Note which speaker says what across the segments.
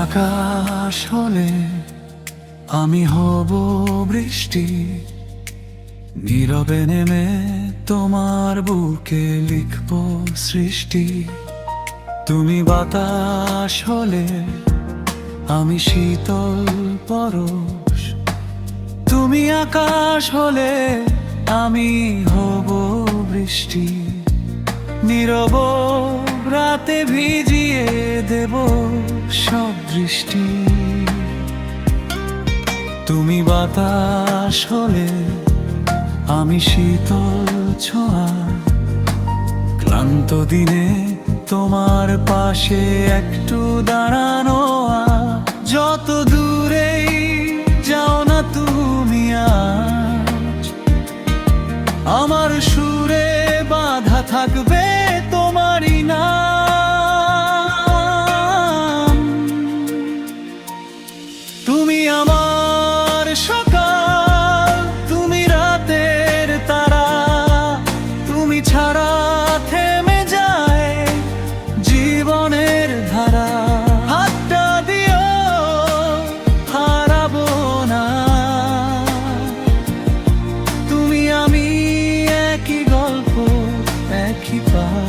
Speaker 1: আকাশ হলে আমি হব বৃষ্টি, নীরবে নেমে তোমার বুকে লিখব সৃষ্টি। তুমি বাতাস হলে আমি শীতল পরশ, তুমি আকাশ হলে আমি হব বৃষ্টি, নীরব রাতে ভিজিয়ে দেব সব দৃষ্টি। তুমি বাতাস হলে আমি শীতল ছোঁয়া, ক্লান্ত দিনে তোমার পাশে একটু দাঁড়ানো। যত দূরেই যাও না তুমি আজ, আমার সুরে বাঁধা থাকবে তোমারই নাম। তুমি আমার সকাল, তুমি রাতের তারা, তুমি ছাড়া থেমে যায় জীবনের ধারা। হাতটা দিও হারাবো না, তুমি আমি একই গল্প একই পার।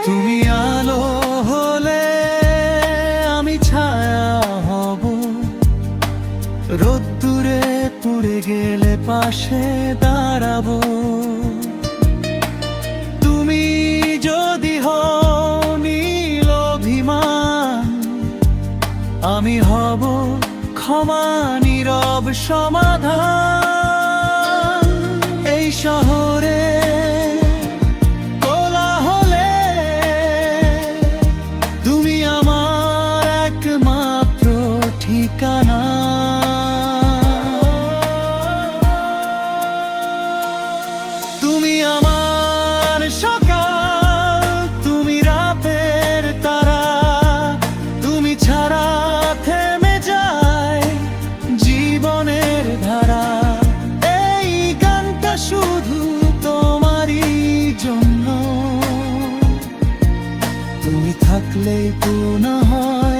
Speaker 1: তুমি আলো হলে আমি ছায়া হব, রোদ্দুরে পুড়ে গেলে পাশে দাঁড়াবো। তুমি যদি হও নীল অভিমান, আমি হব ক্ষমা নীরব সমাধান। এই শহরে ঠিকানা। তুমি আমার সকাল, তুমি রাতের তারা, তুমি ছাড়া থেমে যায় জীবনের ধারা। এই গানটা শুধু তোমারই জন্য, তুমি থাকলেই পূর্ণ হয়